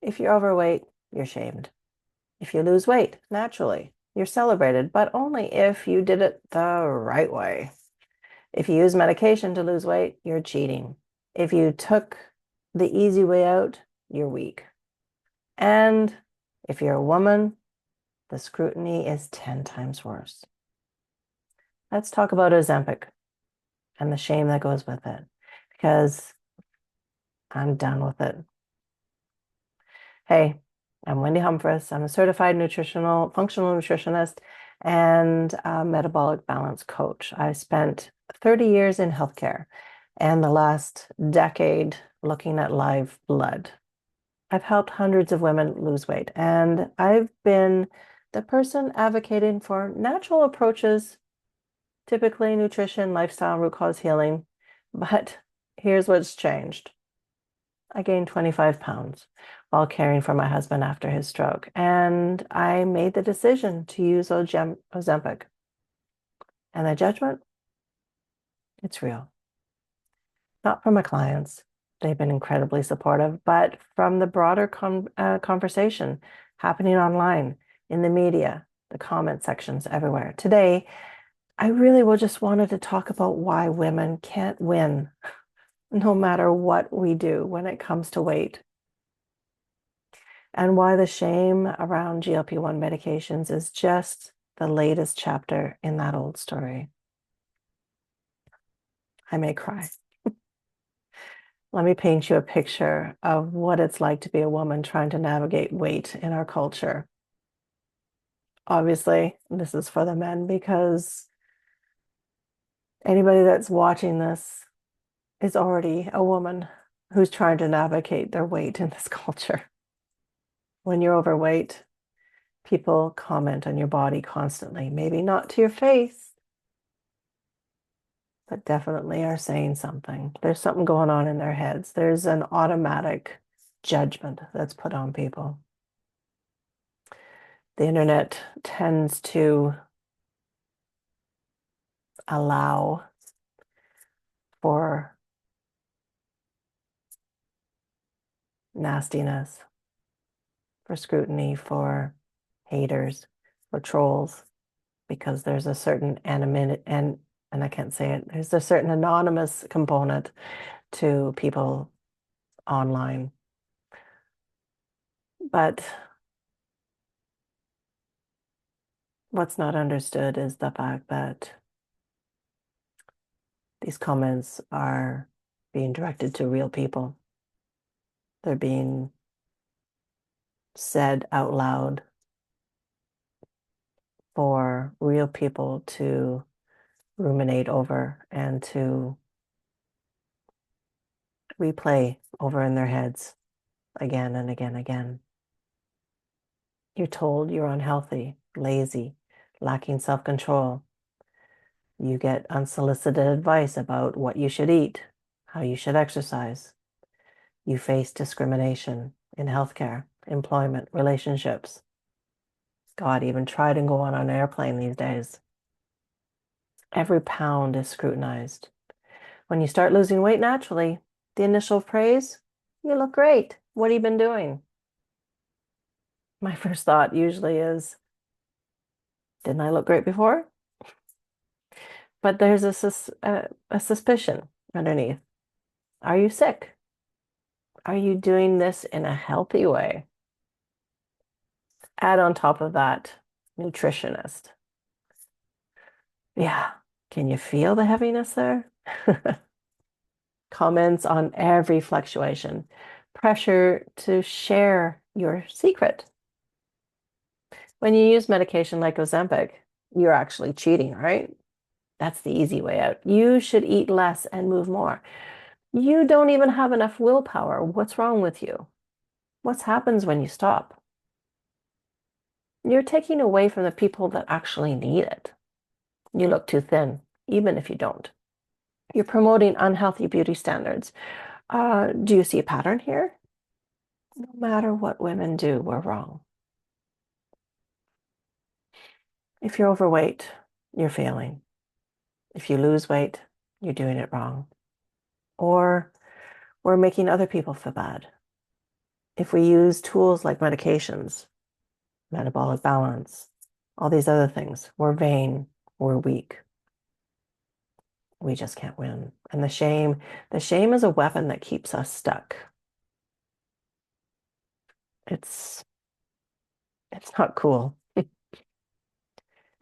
If you're overweight, you're shamed. If you lose weight, naturally, you're celebrated, but only if you did it the right way. If you use medication to lose weight, you're cheating. If you took the easy way out, you're weak. And if you're a woman, the scrutiny is 10 times worse. Let's talk about Ozempic and the shame that goes with it, because I'm done with it. Hey, I'm Wendy Humphris. I'm a certified functional nutritionist and a metabolic balance coach. I spent 30 years in healthcare and the last decade looking at live blood. I've helped hundreds of women lose weight, and I've been the person advocating for natural approaches, typically nutrition, lifestyle, root cause healing. But here's what's changed. I gained 25 pounds while caring for my husband after his stroke, and I made the decision to use Ozempic. And the judgment, it's real. Not from my clients. They've been incredibly supportive, but from the broader conversation happening online, in the media, the comment sections everywhere. Today, I really just wanted to talk about why women can't win no matter what we do when it comes to weight, and why the shame around GLP-1 medications is just the latest chapter in that old story. I may cry. Let me paint you a picture of what it's like to be a woman trying to navigate weight in our culture. Obviously, this is for the men, because anybody that's watching this is already a woman who's trying to navigate their weight in this culture. When you're overweight, people comment on your body constantly, maybe not to your face, but definitely are saying something. There's something going on in their heads. There's an automatic judgment that's put on people. The internet tends to allow for nastiness, for scrutiny, for haters, for trolls, because there's a certain anonymity, and I can't say it, there's a certain anonymous component to people online. But what's not understood is the fact that these comments are being directed to real people. They're being said out loud for real people to ruminate over and to replay over in their heads again and again and again. You're told you're unhealthy, lazy, lacking self-control. You get unsolicited advice about what you should eat, how you should exercise. You face discrimination in healthcare, employment, relationships. God, even try to go on an airplane these days. Every pound is scrutinized. When you start losing weight naturally, the initial praise, you look great. What have you been doing? My first thought usually is, didn't I look great before? But there's a suspicion underneath. Are you sick? Are you doing this in a healthy way? Add on top of that, nutritionist. Yeah, can you feel the heaviness there? Comments on every fluctuation. Pressure to share your secret. When you use medication like Ozempic, you're actually cheating, right? That's the easy way out. You should eat less and move more. You don't even have enough willpower. What's wrong with you? What happens when you stop? You're taking away from the people that actually need it. You look too thin, even if you don't. You're promoting unhealthy beauty standards. Do you see a pattern here? No matter what women do, we're wrong. If you're overweight, you're failing. If you lose weight, you're doing it wrong. Or we're making other people feel bad. if we use tools like medications, metabolic balance, all these other things, we're vain, we're weak. We just can't win. And the shame is a weapon that keeps us stuck. It's it's not cool.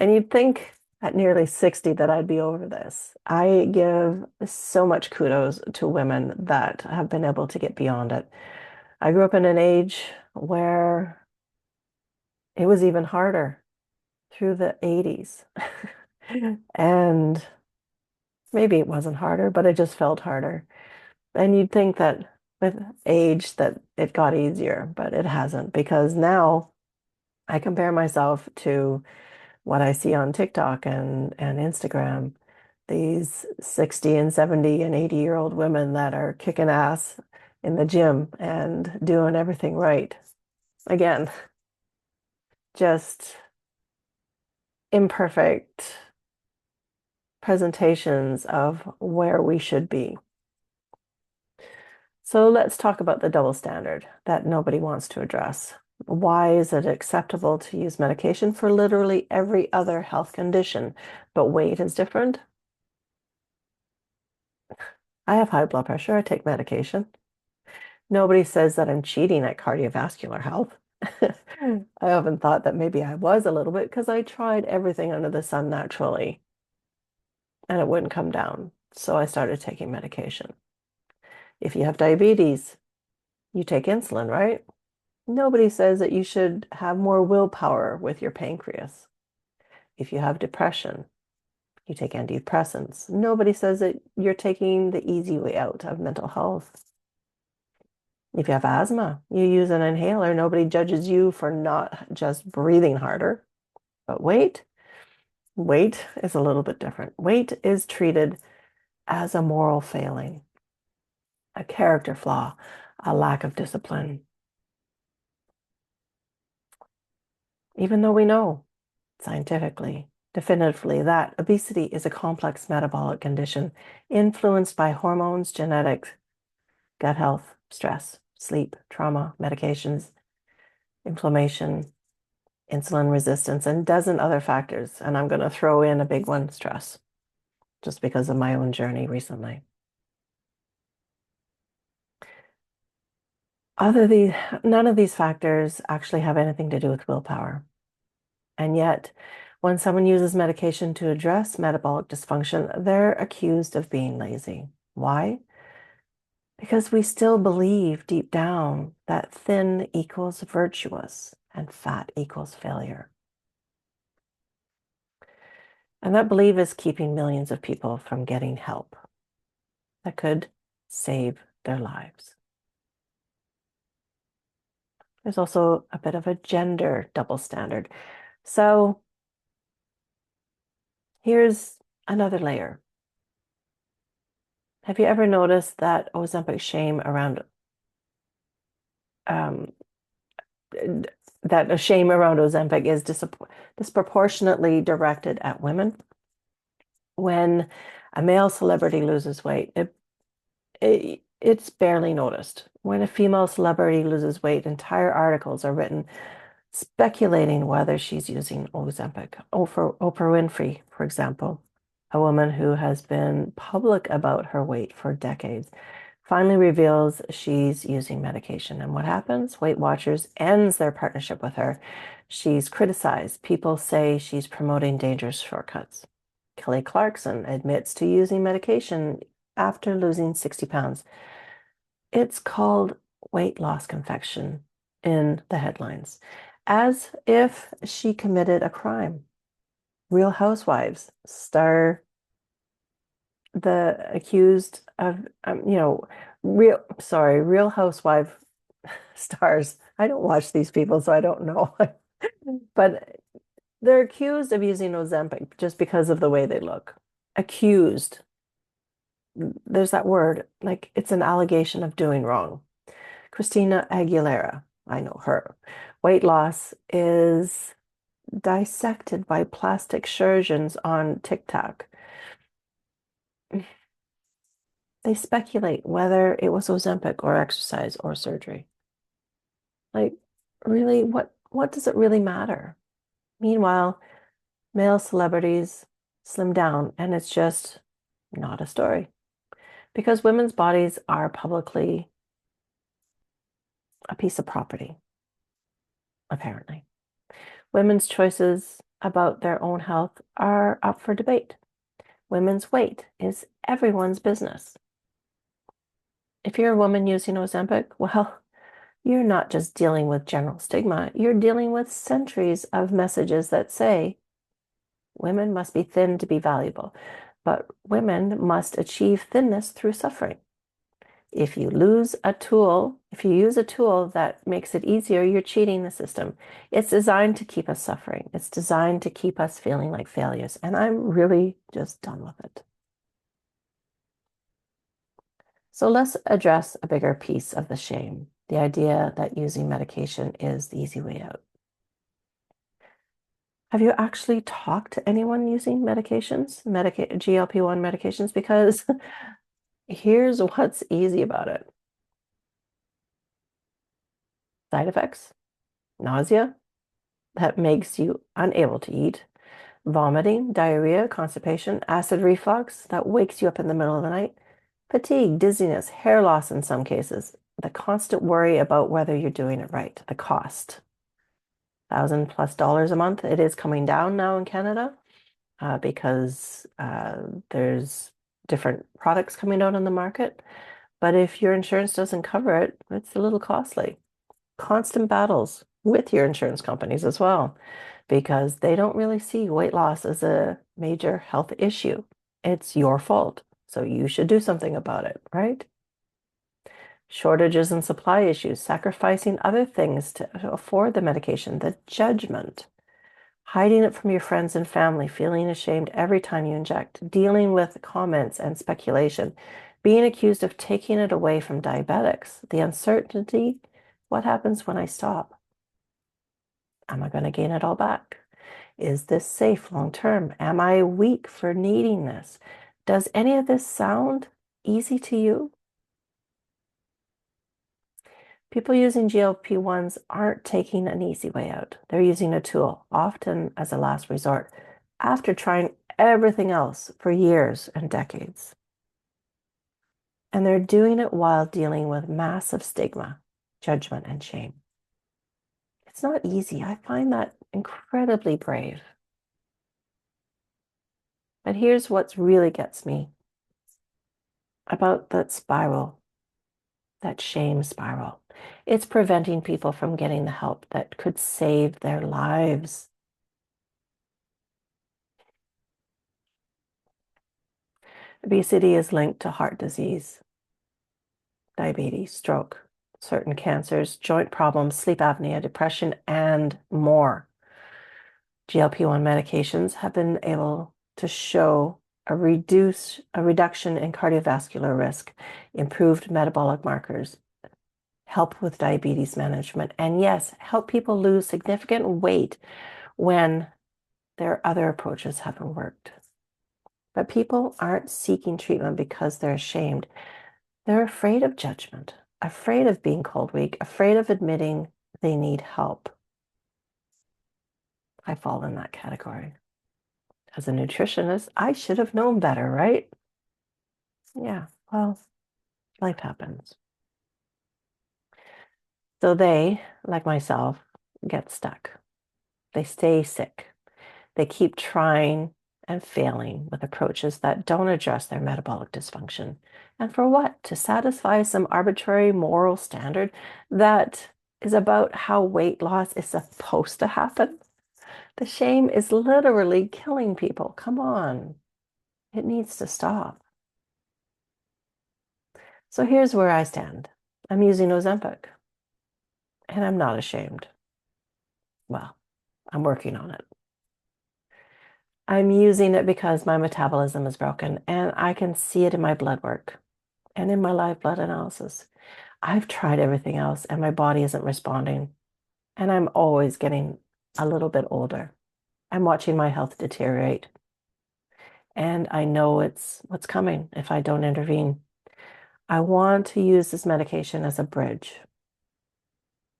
And you'd think at nearly 60 that I'd be over this. I give so much kudos to women that have been able to get beyond it. I grew up in an age where it was even harder through the 80s. And maybe it wasn't harder, but it just felt harder. And you'd think that with age that it got easier, but it hasn't, because now I compare myself to what I see on TikTok and Instagram, these 60 and 70 and 80-year-old women that are kicking ass in the gym and doing everything right. Again, just imperfect presentations of where we should be. So let's talk about the double standard that nobody wants to address. Why is it acceptable to use medication for literally every other health condition, but weight is different? I have high blood pressure. I take medication. Nobody says that I'm cheating at cardiovascular health. I often thought that maybe I was a little bit because I tried everything under the sun naturally and it wouldn't come down. So I started taking medication. If you have diabetes, you take insulin, right? Nobody says that you should have more willpower with your pancreas. If you have depression, you take antidepressants. Nobody says that you're taking the easy way out of mental health. If you have asthma, you use an inhaler. Nobody judges you for not just breathing harder. But weight is a little bit different. Weight is treated as a moral failing, a character flaw, a lack of discipline. Even though we know scientifically, definitively, that obesity is a complex metabolic condition influenced by hormones, genetics, gut health, stress, sleep, trauma, medications, inflammation, insulin resistance, and a dozen other factors. And I'm going to throw in a big one, stress, just because of my own journey recently. None of these factors actually have anything to do with willpower. And yet, when someone uses medication to address metabolic dysfunction, they're accused of being lazy. Why? Because we still believe deep down that thin equals virtuous and fat equals failure. And that belief is keeping millions of people from getting help that could save their lives. There's also a bit of a gender double standard. So here's another layer. Have you ever noticed that Ozempic shame around um, that a shame around Ozempic is disproportionately directed at women? When a male celebrity loses weight, it's barely noticed. When a female celebrity loses weight, entire articles are written speculating whether she's using Ozempic. Oprah Winfrey, for example, a woman who has been public about her weight for decades, finally reveals she's using medication. And what happens? Weight Watchers ends their partnership with her. She's criticized. People say she's promoting dangerous shortcuts. Kelly Clarkson admits to using medication after losing 60 pounds. It's called weight loss confection in the headlines, as if she committed a crime. Real Housewives star the accused of, Real Housewife stars. I don't watch these people, so I don't know. But they're accused of using Ozempic just because of the way they look. Accused. There's that word, like it's an allegation of doing wrong. Christina Aguilera, I know her. Weight loss is dissected by plastic surgeons on TikTok. They speculate whether it was Ozempic or exercise or surgery. Like, really, what does it really matter? Meanwhile, male celebrities slim down, and it's just not a story because women's bodies are publicly a piece of property, apparently. Women's choices about their own health are up for debate. Women's weight is everyone's business. If you're a woman using Ozempic, well, you're not just dealing with general stigma, you're dealing with centuries of messages that say women must be thin to be valuable, but women must achieve thinness through suffering. If you use a tool that makes it easier, you're cheating the system. It's designed to keep us suffering. It's designed to keep us feeling like failures. And I'm really just done with it. So let's address a bigger piece of the shame, the idea that using medication is the easy way out. Have you actually talked to anyone using medications, GLP-1 medications? Because here's what's easy about it. Side effects, nausea that makes you unable to eat, vomiting, diarrhea, constipation, acid reflux that wakes you up in the middle of the night, fatigue, dizziness, hair loss in some cases, the constant worry about whether you're doing it right, the cost. $1,000+ a month. It is coming down now in Canada because there's different products coming out on the market. But if your insurance doesn't cover it, it's a little costly. Constant battles with your insurance companies as well, because they don't really see weight loss as a major health issue. It's your fault. So you should do something about it, right? Shortages and supply issues, sacrificing other things to afford the medication, the judgment, hiding it from your friends and family, feeling ashamed every time you inject, dealing with comments and speculation, being accused of taking it away from diabetics, the uncertainty, what happens when I stop? Am I going to gain it all back? Is this safe long term? Am I weak for needing this? Does any of this sound easy to you? People using GLP-1s aren't taking an easy way out. They're using a tool, often as a last resort, after trying everything else for years and decades. And they're doing it while dealing with massive stigma, judgment, and shame. It's not easy. I find that incredibly brave. But here's what really gets me about that spiral, that shame spiral. It's preventing people from getting the help that could save their lives. Obesity is linked to heart disease, diabetes, stroke, certain cancers, joint problems, sleep apnea, depression, and more. GLP-1 medications have been able to show a reduction in cardiovascular risk, improved metabolic markers, help with diabetes management, and yes, help people lose significant weight when their other approaches haven't worked. But people aren't seeking treatment because they're ashamed. They're afraid of judgment, afraid of being called weak, afraid of admitting they need help. I fall in that category. As a nutritionist, I should have known better, right? Yeah, well, life happens. So they, like myself, get stuck. They stay sick. They keep trying and failing with approaches that don't address their metabolic dysfunction. And for what? To satisfy some arbitrary moral standard that is about how weight loss is supposed to happen? The shame is literally killing people. Come on. It needs to stop. So here's where I stand. I'm using Ozempic, and I'm not ashamed. Well, I'm working on it. I'm using it because my metabolism is broken, and I can see it in my blood work and in my live blood analysis. I've tried everything else, and my body isn't responding. And I'm always getting a little bit older. I'm watching my health deteriorate. And I know it's what's coming if I don't intervene. I want to use this medication as a bridge.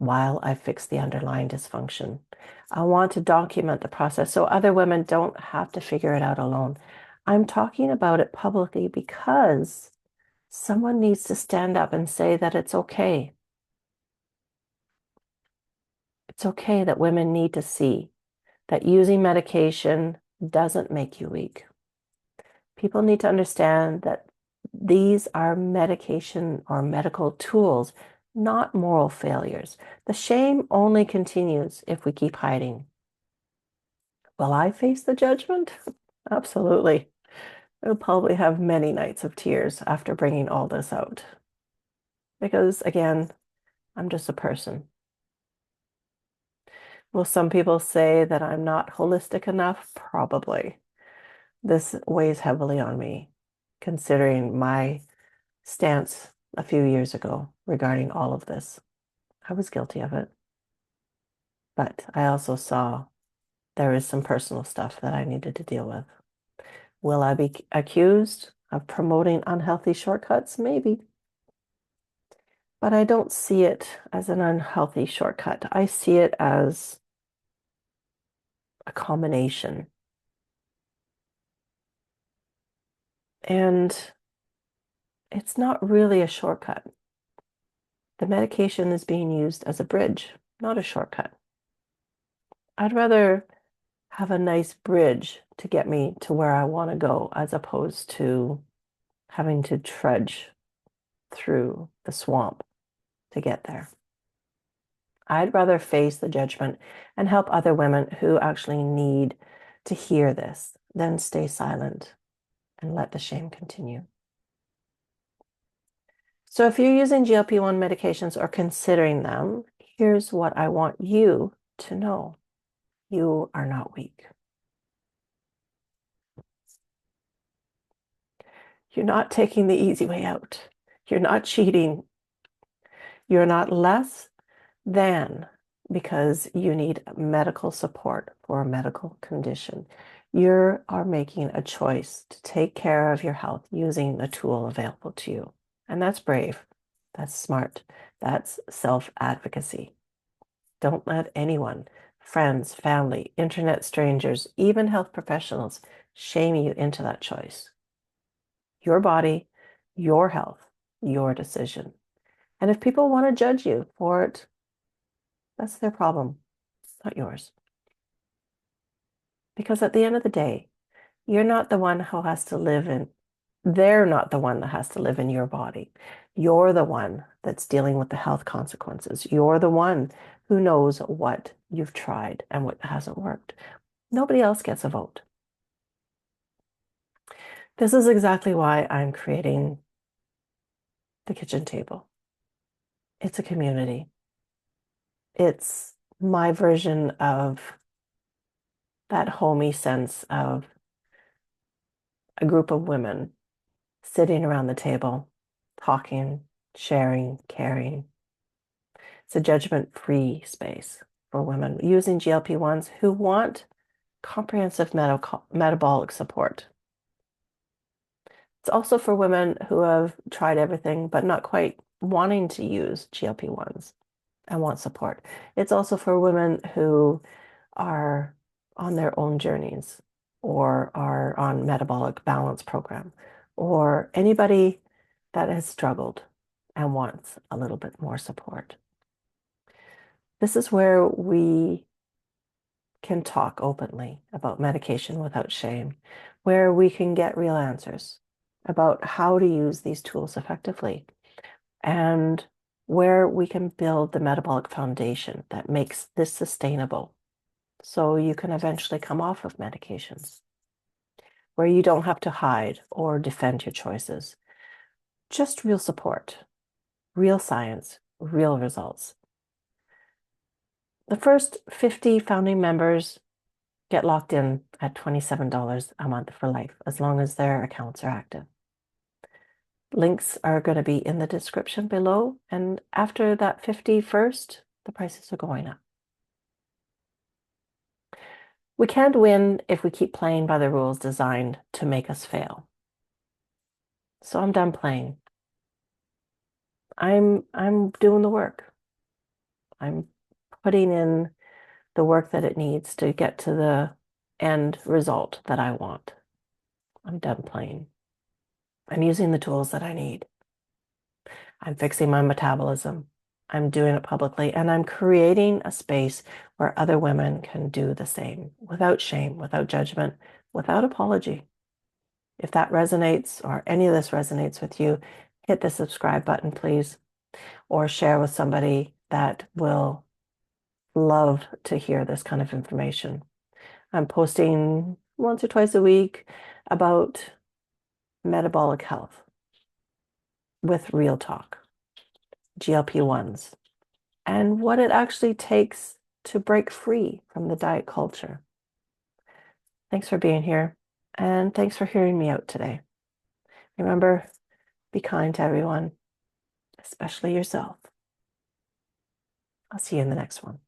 while I fix the underlying dysfunction. I want to document the process so other women don't have to figure it out alone. I'm talking about it publicly because someone needs to stand up and say that it's okay. It's okay that women need to see that using medication doesn't make you weak. People need to understand that these are medication or medical tools, not moral failures. The shame only continues if we keep hiding. Will I face the judgment? Absolutely. I'll probably have many nights of tears after bringing all this out. Because again, I'm just a person. Will some people say that I'm not holistic enough? Probably. This weighs heavily on me, considering my stance a few years ago regarding all of this. I was guilty of it. But I also saw there is some personal stuff that I needed to deal with. Will I be accused of promoting unhealthy shortcuts? Maybe. But I don't see it as an unhealthy shortcut. I see it as a combination. And it's not really a shortcut. The medication is being used as a bridge, not a shortcut. I'd rather have a nice bridge to get me to where I want to go as opposed to having to trudge through the swamp to get there. I'd rather face the judgment and help other women who actually need to hear this than stay silent and let the shame continue. So if you're using GLP-1 medications or considering them, here's what I want you to know. You are not weak. You're not taking the easy way out. You're not cheating. You're not less than because you need medical support for a medical condition. You are making a choice to take care of your health using a tool available to you. And that's brave. That's smart. That's self-advocacy. Don't let anyone, friends, family, internet strangers, even health professionals, shame you into that choice. Your body, your health, your decision. And if people want to judge you for it, that's their problem, not yours. Because at the end of the day, you're not the one who has to live in, they're not the one that has to live in your body. You're the one that's dealing with the health consequences. You're the one who knows what you've tried and what hasn't worked. Nobody else gets a vote. This is exactly why I'm creating the kitchen table. It's a community. It's my version of that homey sense of a group of women sitting around the table, talking, sharing, caring. It's a judgment-free space for women using GLP-1s who want comprehensive metabolic support. It's also for women who have tried everything but not quite wanting to use GLP-1s and want support. It's also for women who are on their own journeys or are on metabolic balance program or anybody that has struggled and wants a little bit more support. This is where we can talk openly about medication without shame, where we can get real answers about how to use these tools effectively, and where we can build the metabolic foundation that makes this sustainable so you can eventually come off of medications, where you don't have to hide or defend your choices. Just real support, real science, real results. The first 50 founding members get locked in at $27 a month for life, as long as their accounts are active. Links are going to be in the description below, and after that 51st, the prices are going up. We can't win if we keep playing by the rules designed to make us fail. So I'm done playing. I'm doing the work. I'm putting in the work that it needs to get to the end result that I want. I'm done playing. I'm using the tools that I need. I'm fixing my metabolism. I'm doing it publicly, and I'm creating a space where other women can do the same without shame, without judgment, without apology. If that resonates or any of this resonates with you, hit the subscribe button, please, or share with somebody that will love to hear this kind of information. I'm posting once or twice a week about metabolic health with real talk, GLP-1s, and what it actually takes to break free from the diet culture. Thanks for being here, and thanks for hearing me out today. Remember, be kind to everyone, especially yourself. I'll see you in the next one.